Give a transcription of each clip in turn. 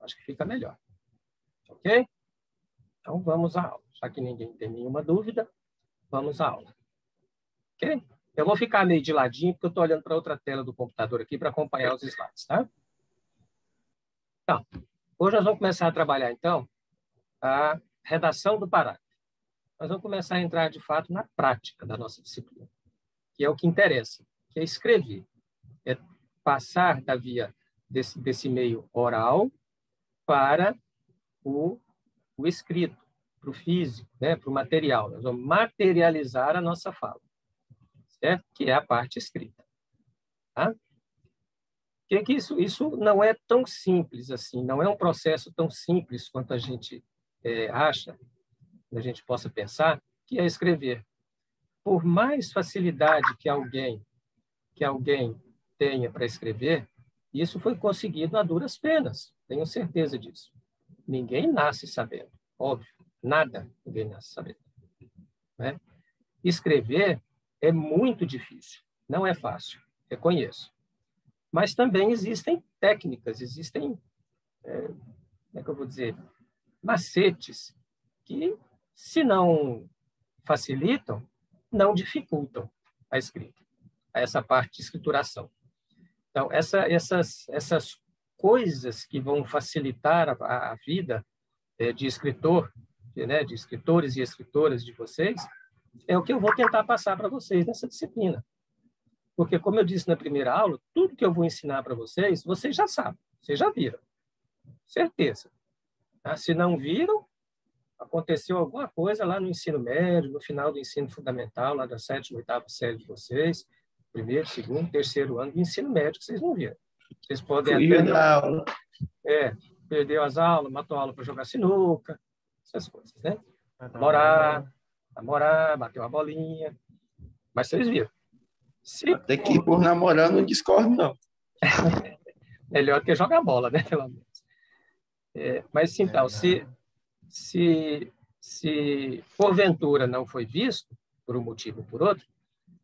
Acho que fica melhor. Ok? Então, vamos à aula. Já que ninguém tem nenhuma dúvida, vamos à aula. Ok? Eu vou ficar meio de ladinho, porque eu estou olhando para outra tela do computador aqui para acompanhar os slides, tá? Então, hoje nós vamos começar a trabalhar, então, a redação do parágrafo. Nós vamos começar a entrar, de fato, na prática da nossa disciplina, que é o que interessa, que é escrever. É passar da via desse meio oral para o escrito, para o físico, né, para o material. Nós vamos materializar a nossa fala, certo? Que é a parte escrita. Tá? Que isso não é tão simples assim, não é um processo tão simples quanto a gente acha, a gente possa pensar, que é escrever. Por mais facilidade que alguém tenha para escrever, isso foi conseguido a duras penas, tenho certeza disso. Ninguém nasce sabendo, óbvio, nada ninguém nasce sabendo. Né? Escrever é muito difícil, não é fácil, reconheço. Mas também existem técnicas, existem, como é que eu vou dizer, macetes que, se não facilitam, não dificultam a escrita, essa parte de escrituração. Então, essas coisas que vão facilitar a vida de escritor, de escritores e escritoras de vocês, é o que eu vou tentar passar para vocês nessa disciplina. Porque, como eu disse na primeira aula, tudo que eu vou ensinar para vocês, vocês já sabem, vocês já viram. Certeza. Tá? Se não viram, aconteceu alguma coisa lá no ensino médio, no final do ensino fundamental, lá da 7ª, 8ª série de vocês, primeiro, segundo, terceiro ano de ensino médio, que vocês não viram. Vocês podem Fugiu da aula. Perdeu as aulas, matou a aula para jogar sinuca, essas coisas, né? Namorar, bateu a bolinha. Mas vocês viram. Até que por namorar não discordo, não. Melhor que jogar bola, né? Pelo menos. Mas, então, se porventura não foi visto, por um motivo ou por outro,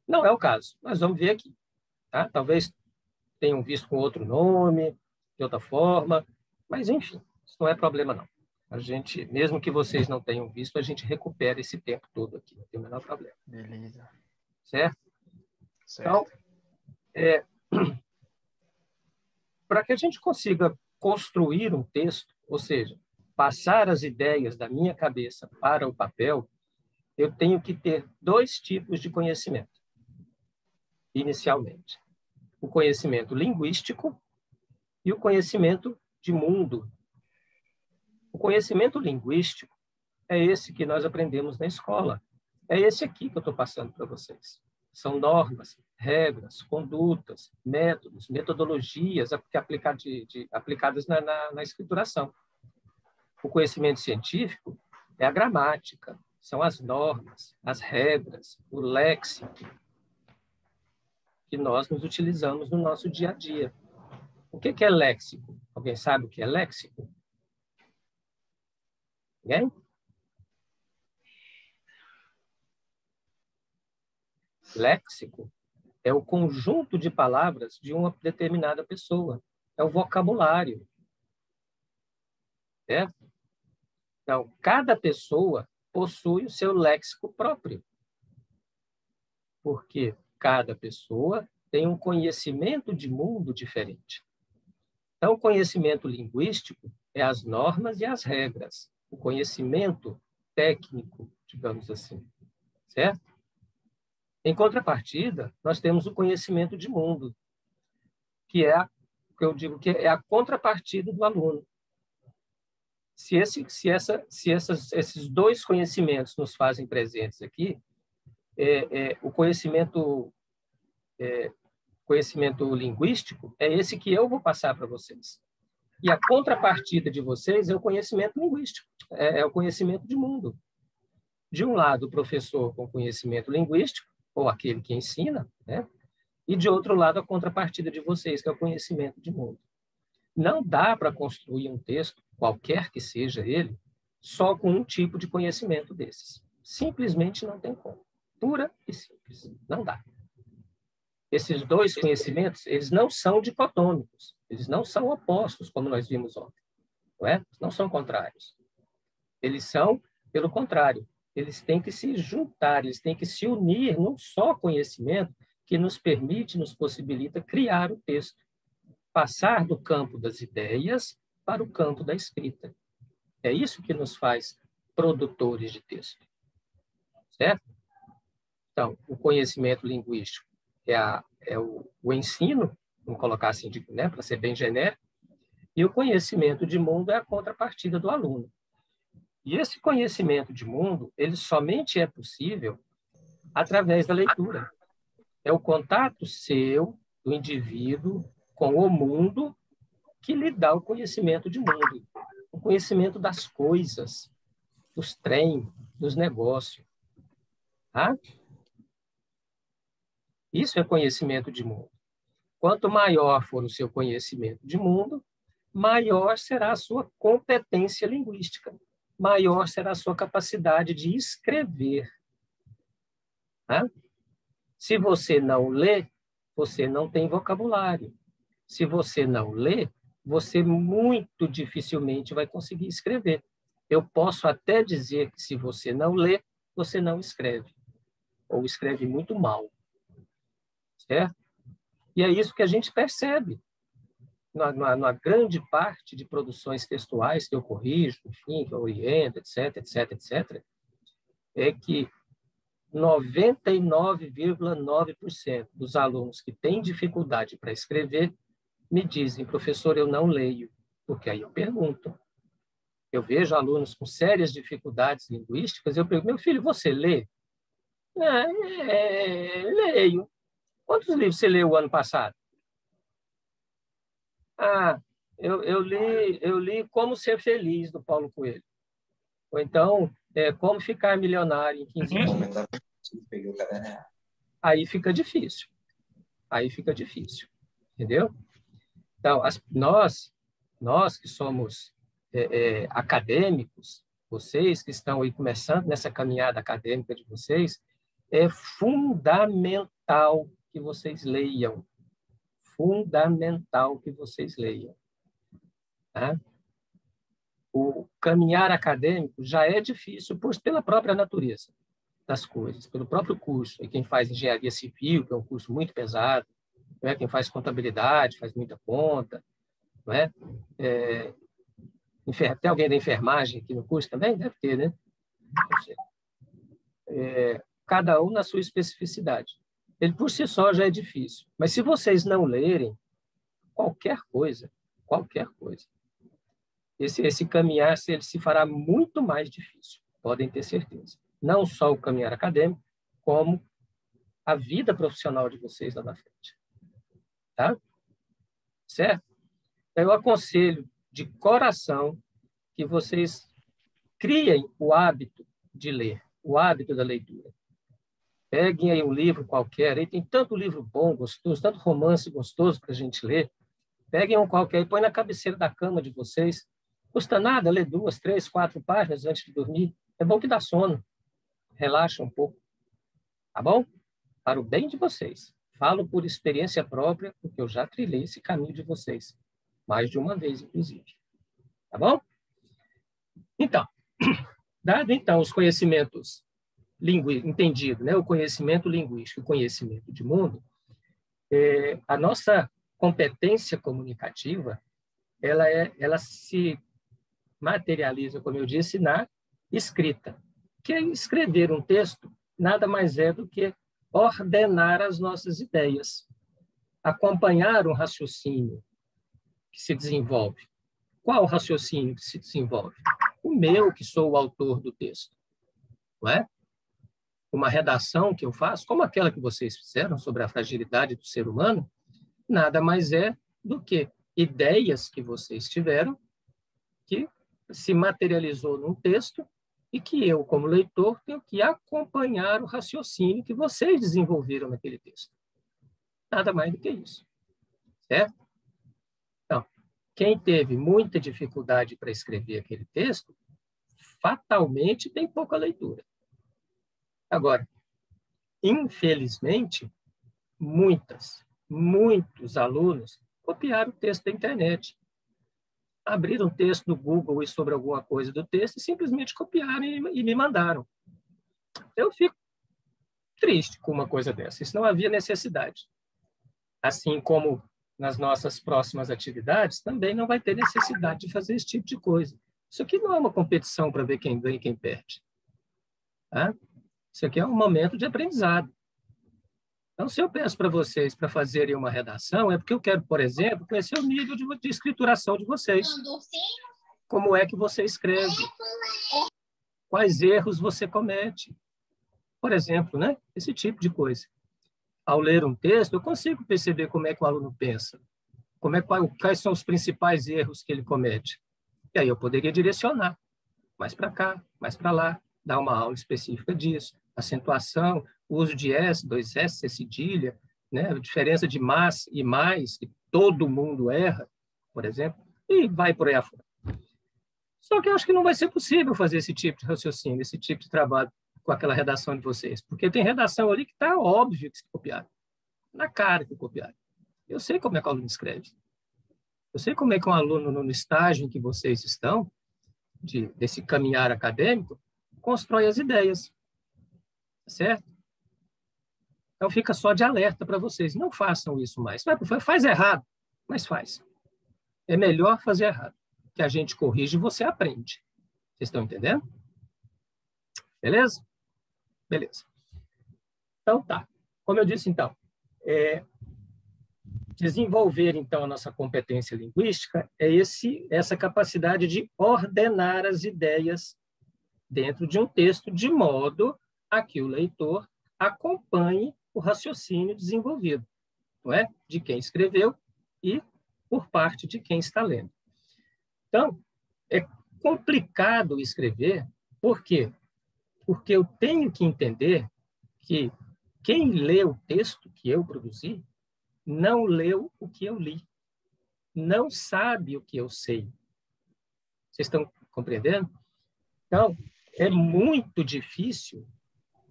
não é o caso. Nós vamos ver aqui. Tá? Talvez tenham visto com outro nome, de outra forma, mas, enfim, isso não é problema, não. A gente, mesmo que vocês não tenham visto, a gente recupera esse tempo todo aqui, não tem o menor problema. Beleza. Certo? Então, para que a gente consiga construir um texto, ou seja, passar as ideias da minha cabeça para o papel, eu tenho que ter 2 tipos de conhecimento, inicialmente. O conhecimento linguístico e o conhecimento de mundo. O conhecimento linguístico é esse que nós aprendemos na escola. É esse aqui que eu estou passando para vocês. São normas, regras, condutas, métodos, metodologias aplicadas na escrituração. O conhecimento científico é a gramática, são as normas, as regras, o léxico que nós nos utilizamos no nosso dia a dia. O que é léxico? Alguém sabe o que é léxico? Ninguém? Léxico é o conjunto de palavras de uma determinada pessoa. É o vocabulário. Certo? Então, cada pessoa possui o seu léxico próprio. Porque cada pessoa tem um conhecimento de mundo diferente. Então, o conhecimento linguístico é as normas e as regras. O conhecimento técnico, digamos assim. Certo? Em contrapartida, nós temos o conhecimento de mundo, que é que eu digo que é a contrapartida do aluno. Se esses 2 conhecimentos nos fazem presentes aqui, o conhecimento linguístico é esse que eu vou passar para vocês. E a contrapartida de vocês é o conhecimento linguístico, é o conhecimento de mundo. De um lado, o professor com conhecimento linguístico, ou aquele que ensina, né? E de outro lado, a contrapartida de vocês, que é o conhecimento de mundo. Não dá para construir um texto, qualquer que seja ele, só com um tipo de conhecimento desses. Simplesmente não tem como. Pura e simples. Não dá. Esses 2 conhecimentos, eles não são dicotômicos, eles não são opostos, como nós vimos ontem. não é? Não são contrários. Eles são, pelo contrário, eles têm que se juntar, eles têm que se unir num só conhecimento que nos permite, nos possibilita criar o texto, passar do campo das ideias para o campo da escrita. É isso que nos faz produtores de texto, certo? Então, o conhecimento linguístico é o ensino, vamos colocar assim, né, para ser bem genérico, e o conhecimento de mundo é a contrapartida do aluno. E esse conhecimento de mundo, ele somente é possível através da leitura. É o contato seu, do indivíduo, com o mundo, que lhe dá o conhecimento de mundo. O conhecimento das coisas, dos trem, dos negócios. Tá? Isso é conhecimento de mundo. Quanto maior for o seu conhecimento de mundo, maior será a sua competência linguística, maior será a sua capacidade de escrever. Tá? Se você não lê, você não tem vocabulário. Se você não lê, você muito dificilmente vai conseguir escrever. Eu posso até dizer que se você não lê, você não escreve, ou escreve muito mal. Certo? E é isso que a gente percebe na grande parte de produções textuais que eu corrijo, enfim, que eu oriento, etc., etc., etc., é que 99,9% dos alunos que têm dificuldade para escrever me dizem, professor, eu não leio, porque aí eu pergunto. Eu vejo alunos com sérias dificuldades linguísticas, eu pergunto, meu filho, você lê? Leio. Quantos livros você leu o ano passado? Ah, eu li Como Ser Feliz, do Paulo Coelho. Ou então, Como Ficar Milionário em 15 Dias. Aí fica difícil. Aí fica difícil. Entendeu? Então, nós que somos acadêmicos, vocês que estão aí começando nessa caminhada acadêmica de vocês, é fundamental que vocês leiam. Fundamental que vocês leiam. Tá? O caminhar acadêmico já é difícil pela própria natureza das coisas, pelo próprio curso. E quem faz engenharia civil, que é um curso muito pesado, não é? Quem faz contabilidade, faz muita conta, não é? Tem alguém da enfermagem aqui no curso também? Deve ter, né? Cada um na sua especificidade. Ele, por si só, já é difícil. Mas se vocês não lerem qualquer coisa, esse caminhar ele se fará muito mais difícil, podem ter certeza. Não só o caminhar acadêmico, como a vida profissional de vocês lá na frente. Tá? Certo? Eu aconselho de coração que vocês criem o hábito de ler, o hábito da leitura. Peguem aí um livro qualquer, aí tem tanto livro bom, gostoso, tanto romance gostoso para a gente ler. Peguem um qualquer e põe na cabeceira da cama de vocês. Custa nada ler 2, 3, 4 páginas antes de dormir. É bom que dá sono. Relaxa um pouco. Tá bom? Para o bem de vocês. Falo por experiência própria, porque eu já trilhei esse caminho de vocês. Mais de uma vez, inclusive. Tá bom? Então, dado então os conhecimentos entendido, né? O conhecimento linguístico, o conhecimento de mundo, a nossa competência comunicativa, ela se materializa, como eu disse, na escrita. Que escrever um texto nada mais é do que ordenar as nossas ideias, acompanhar um raciocínio que se desenvolve. Qual raciocínio que se desenvolve? O meu, que sou o autor do texto. Não é? Uma redação que eu faço, como aquela que vocês fizeram sobre a fragilidade do ser humano, nada mais é do que ideias que vocês tiveram que se materializou num texto e que eu, como leitor, tenho que acompanhar o raciocínio que vocês desenvolveram naquele texto. Nada mais do que isso. Certo? Então, quem teve muita dificuldade para escrever aquele texto, fatalmente tem pouca leitura. Agora, infelizmente, muitos alunos copiaram o texto da internet. abriram um texto no Google e sobre alguma coisa do texto e simplesmente copiaram e me mandaram. Eu fico triste com uma coisa dessa. Isso não havia necessidade. Assim como nas nossas próximas atividades, também não vai ter necessidade de fazer esse tipo de coisa. Isso aqui não é uma competição para ver quem ganha e quem perde. Tá? Isso aqui é um momento de aprendizado. Então, se eu peço para vocês para fazerem uma redação, é porque eu quero, por exemplo, conhecer o nível de escrituração de vocês. Como é que você escreve? Quais erros você comete? Por exemplo, né? Esse tipo de coisa. Ao ler um texto, eu consigo perceber como é que o aluno pensa, quais são os principais erros que ele comete. E aí eu poderia direcionar mais para cá, mais para lá, dar uma aula específica disso. Acentuação, uso de S, 2S, C cedilha, né? A diferença de mas e mais, que todo mundo erra, por exemplo, e vai por aí afora. Só que eu acho que não vai ser possível fazer esse tipo de raciocínio, esse tipo de trabalho com aquela redação de vocês, porque tem redação ali que está óbvio que se copiaram, na cara que copiaram. Eu sei como é que o aluno escreve. Eu sei como é que um aluno, no estágio em que vocês estão, desse caminhar acadêmico, constrói as ideias. Certo? Então, fica só de alerta para vocês. Não façam isso mais. Faz errado, mas faz. É melhor fazer errado. Que a gente corrige e você aprende. Vocês estão entendendo? Beleza? Beleza. Então, tá. Como eu disse, então, desenvolver, então, a nossa competência linguística é essa capacidade de ordenar as ideias dentro de um texto, de modo a que o leitor acompanhe o raciocínio desenvolvido, não é? De quem escreveu e por parte de quem está lendo. Então, é complicado escrever, por quê? Porque eu tenho que entender que quem lê o texto que eu produzi não leu o que eu li, não sabe o que eu sei. Vocês estão compreendendo? Então, é muito difícil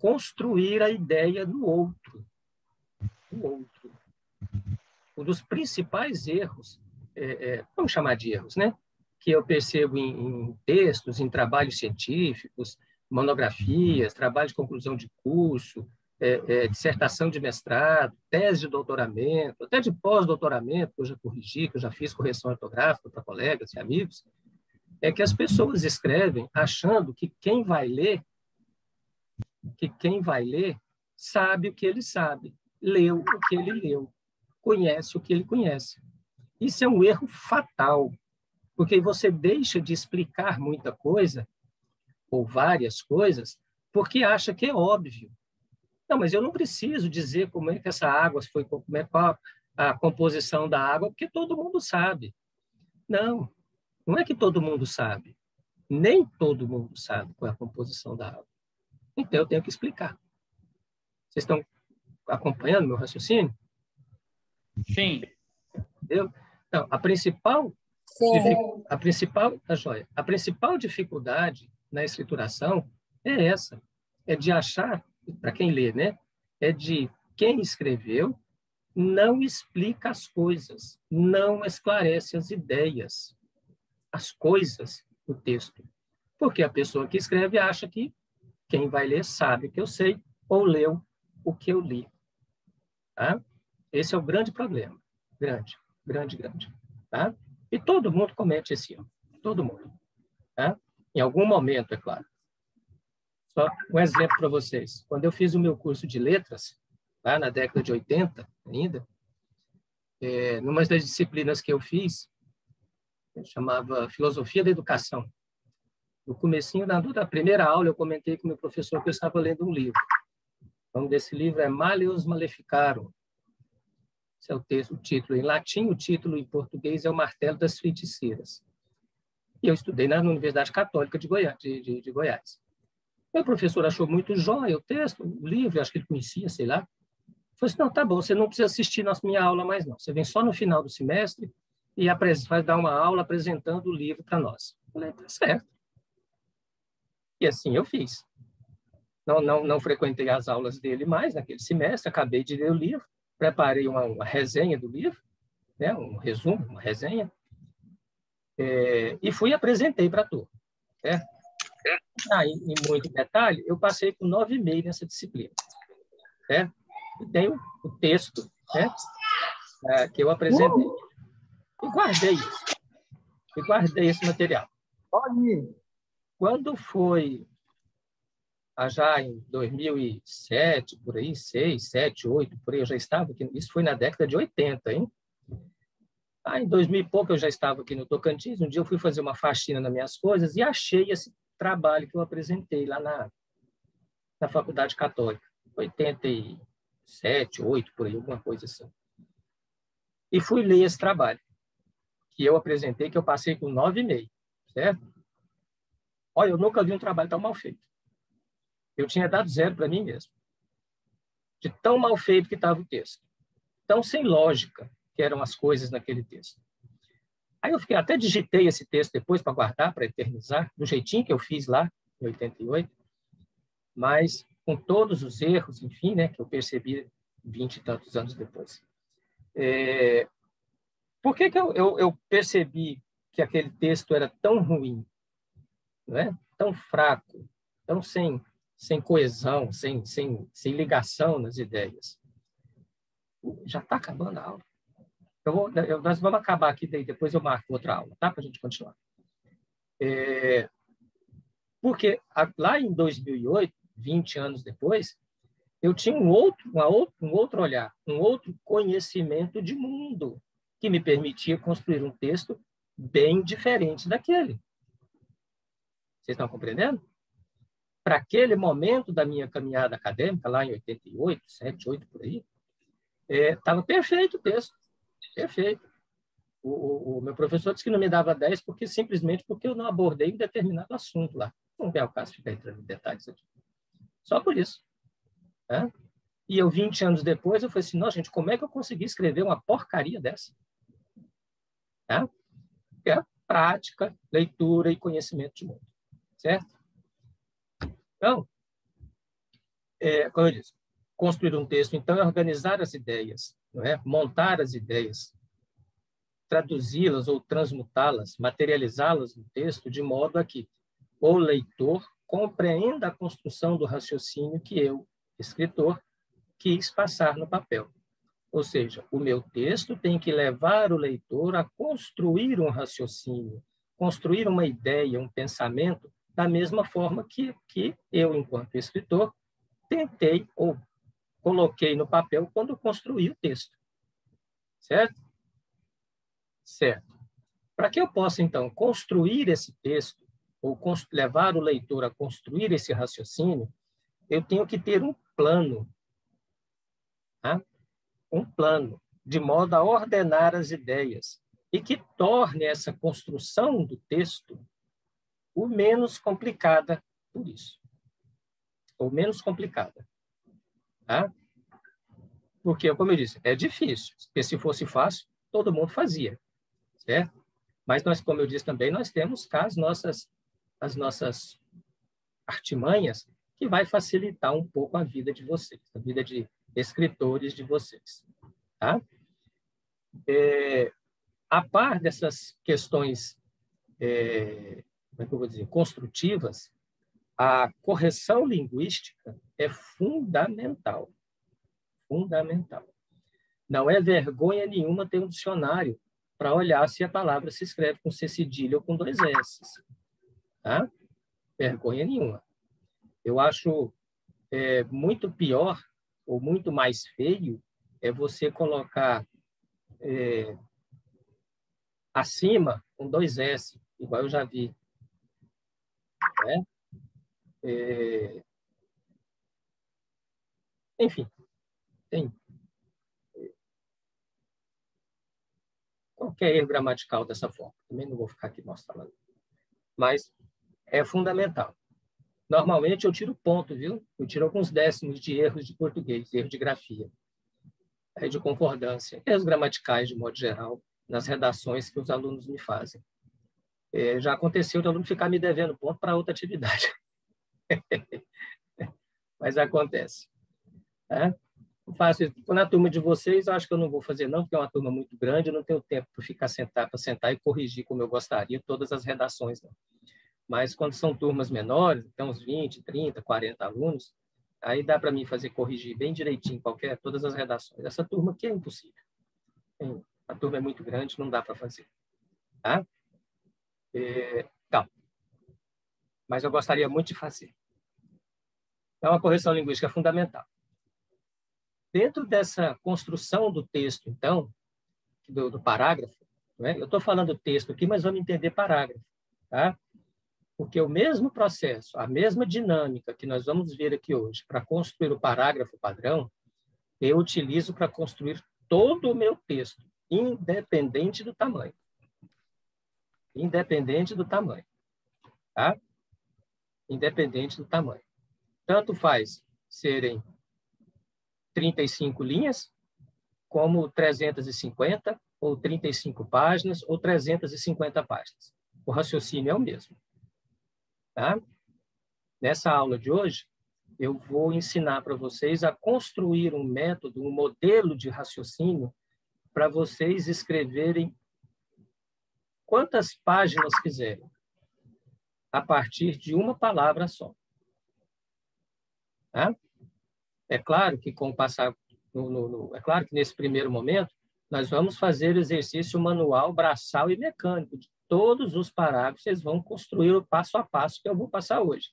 construir a ideia no outro. Um dos principais erros, vamos chamar de erros, né? Que eu percebo em textos, em trabalhos científicos, monografias, trabalho de conclusão de curso, dissertação de mestrado, tese de doutoramento, até de pós-doutoramento, que eu já corrigi, que eu já fiz correção ortográfica para colegas e amigos, é que as pessoas escrevem achando que quem vai ler sabe o que ele sabe, leu o que ele leu, conhece o que ele conhece. Isso é um erro fatal, porque você deixa de explicar muita coisa, ou várias coisas, porque acha que é óbvio. Não, mas eu não preciso dizer como é que essa água foi, qual a composição da água, porque todo mundo sabe. Não, não é que todo mundo sabe. Nem todo mundo sabe qual é a composição da água. Então, eu tenho que explicar. Vocês estão acompanhando meu raciocínio? Sim. Entendeu? Então, a principal dificuldade na escrituração é essa, é de achar, para quem lê, né? É de quem escreveu não explica as coisas, não esclarece as ideias, as coisas do texto. Porque a pessoa que escreve acha que quem vai ler sabe o que eu sei ou leu o que eu li. Tá? Esse é o grande problema. Grande. Tá? E todo mundo comete esse erro. Todo mundo. Tá? Em algum momento, é claro. Só um exemplo para vocês. Quando eu fiz o meu curso de letras, lá na década de 80 ainda, numa das disciplinas que eu fiz, chamava Filosofia da Educação. No comecinho da primeira aula, eu comentei com o meu professor que eu estava lendo um livro. O nome desse livro é Malleus Maleficarum. Esse é o título em latim, o título em português é O Martelo das Feiticeiras. E eu estudei na Universidade Católica de Goiás. Meu professor achou muito jóia o texto, o livro, acho que ele conhecia, sei lá. Falei assim, não, tá bom, você não precisa assistir minha aula mais não. Você vem só no final do semestre e vai dar uma aula apresentando o livro para nós. Falei, tá certo. E assim eu fiz. Não frequentei as aulas dele mais naquele semestre, acabei de ler o livro, preparei uma resenha do livro, né, um resumo, uma resenha, E fui e apresentei para a turma. Certo? Em muito detalhe, eu passei com 9,5 nessa disciplina. Certo? E tenho o texto, né, que eu apresentei. E guardei isso. E guardei esse material. Quando foi já em 2007, por aí, 6, 7, 8, por aí, eu já estava aqui. Isso foi na década de 80, hein? Em 2000 e pouco eu já estava aqui no Tocantins. Um dia eu fui fazer uma faxina nas minhas coisas e achei esse trabalho que eu apresentei lá na Faculdade Católica. 87, 8, por aí, alguma coisa assim. E fui ler esse trabalho que eu apresentei, que eu passei com 9,5, certo? Olha, eu nunca vi um trabalho tão mal feito. Eu tinha dado 0 para mim mesmo. De tão mal feito que estava o texto. Tão sem lógica que eram as coisas naquele texto. Aí eu até digitei esse texto depois para guardar, para eternizar, do jeitinho que eu fiz lá, em 88, mas com todos os erros, enfim, né, que eu percebi 20 e tantos anos depois. Por que eu percebi que aquele texto era tão ruim, né? Tão fraco, tão sem coesão, sem ligação nas ideias? Já está acabando a aula. Nós vamos acabar aqui, daí depois eu marco outra aula, tá? Para a gente continuar. Porque lá em 2008, 20 anos depois, eu tinha um outro olhar, um outro conhecimento de mundo que me permitia construir um texto bem diferente daquele. Vocês estão compreendendo? Para aquele momento da minha caminhada acadêmica, lá em 88, 7, 8, por aí, estava perfeito o texto. Perfeito. O meu professor disse que não me dava 10 simplesmente porque eu não abordei um determinado assunto lá. Não é o caso ficar entrando em detalhes aqui. Só por isso. Né? E eu, 20 anos depois, eu falei assim, nossa, gente, como é que eu consegui escrever uma porcaria dessa? Né? Que é prática, leitura e conhecimento de mundo. Certo? Então, como eu disse, construir um texto, então, é organizar as ideias, não é? Montar as ideias, traduzi-las ou transmutá-las, materializá-las no texto, de modo a que o leitor compreenda a construção do raciocínio que eu, escritor, quis passar no papel. Ou seja, o meu texto tem que levar o leitor a construir um raciocínio, construir uma ideia, um pensamento, da mesma forma que eu, enquanto escritor, tentei ou coloquei no papel quando construí o texto. Certo? Certo. Para que eu possa, então, construir esse texto, ou levar o leitor a construir esse raciocínio, eu tenho que ter um plano. Tá? Um plano, de modo a ordenar as ideias e que torne essa construção do texto o menos complicada por isso. Ou menos complicada. Tá? Porque, como eu disse, é difícil. Porque se fosse fácil, todo mundo fazia. Certo? Mas nós, como eu disse também, nós temos cá as nossas artimanhas que vai facilitar um pouco a vida de vocês, a vida de escritores de vocês. Tá? A par dessas questões, como é que eu vou dizer, construtivas, a correção linguística é fundamental. Fundamental. Não é vergonha nenhuma ter um dicionário para olhar se a palavra se escreve com C cedilha ou com 2 S. Tá? Vergonha nenhuma. Eu acho muito pior ou muito mais feio é você colocar acima com 2 S, igual eu já vi. Né? Enfim, tem qualquer erro gramatical dessa forma. Também não vou ficar aqui mostrando. Mas é fundamental. Normalmente eu tiro ponto, viu? Eu tiro alguns décimos de erros de português, erro de grafia, de concordância, erros gramaticais, de modo geral, nas redações que os alunos me fazem. Já aconteceu de aluno ficar me devendo ponto para outra atividade. Mas acontece. Tá? faço isso. Na turma de vocês, eu acho que eu não vou fazer, não, porque é uma turma muito grande, eu não tenho tempo para sentar e corrigir como eu gostaria todas as redações, não. Mas quando são turmas menores, então uns 20, 30, 40 alunos, aí dá para mim corrigir bem direitinho todas as redações. Essa turma aqui é impossível. A turma é muito grande, não dá para fazer. Tá? Então, mas eu gostaria muito de fazer. Então, a correção linguística é fundamental. Dentro dessa construção do texto, então, do parágrafo, né? Eu estou falando texto aqui, mas vamos entender parágrafo, tá? Porque o mesmo processo, a mesma dinâmica que nós vamos ver aqui hoje para construir o parágrafo padrão, eu utilizo para construir todo o meu texto, independente do tamanho. Independente do tamanho, tá? Independente do tamanho. Tanto faz serem 35 linhas, como 350, ou 35 páginas, ou 350 páginas. O raciocínio é o mesmo. Tá? Nessa aula de hoje, eu vou ensinar para vocês a construir um método, um modelo de raciocínio para vocês escreverem quantas páginas quiserem, a partir de uma palavra só. Tá? É claro que com o passar é claro que nesse primeiro momento nós vamos fazer o exercício manual, braçal e mecânico de todos os parágrafos. Vocês vão construir o passo a passo que eu vou passar hoje,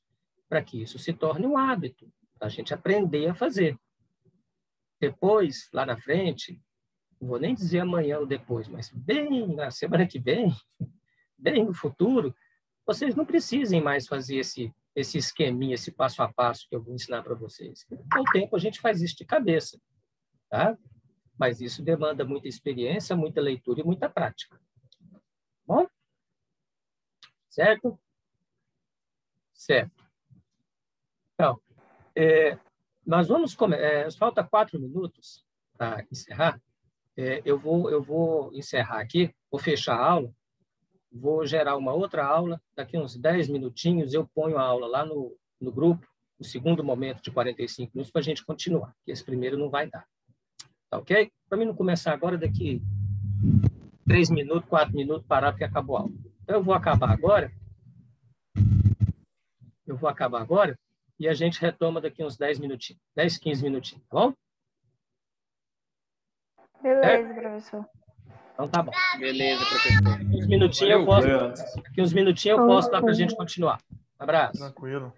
para que isso se torne um hábito, para a gente aprender a fazer. Depois, lá na frente, não vou nem dizer amanhã ou depois, mas bem na semana que vem, bem no futuro, vocês não precisem mais fazer esse esqueminha, esse passo a passo que eu vou ensinar para vocês. Com o tempo, a gente faz isso de cabeça, tá? Mas isso demanda muita experiência, muita leitura e muita prática. Bom? Certo? Certo. Então, nós vamos começar. Falta 4 minutos para encerrar. Eu vou encerrar aqui, vou fechar a aula, vou gerar uma outra aula. Daqui uns 10 minutinhos eu ponho a aula lá no grupo, o segundo momento de 45 minutos, para a gente continuar, porque esse primeiro não vai dar. Tá ok? Para mim não começar agora, daqui 3 minutos, 4 minutos, parar, porque acabou a aula. Então, eu vou acabar agora. E a gente retoma daqui uns 10 minutinhos, 10, 15 minutinhos, tá bom? Beleza, professor. Então tá bom. Beleza, professor. Daqui uns minutinhos eu posso dar para a gente continuar. Abraço. Tranquilo.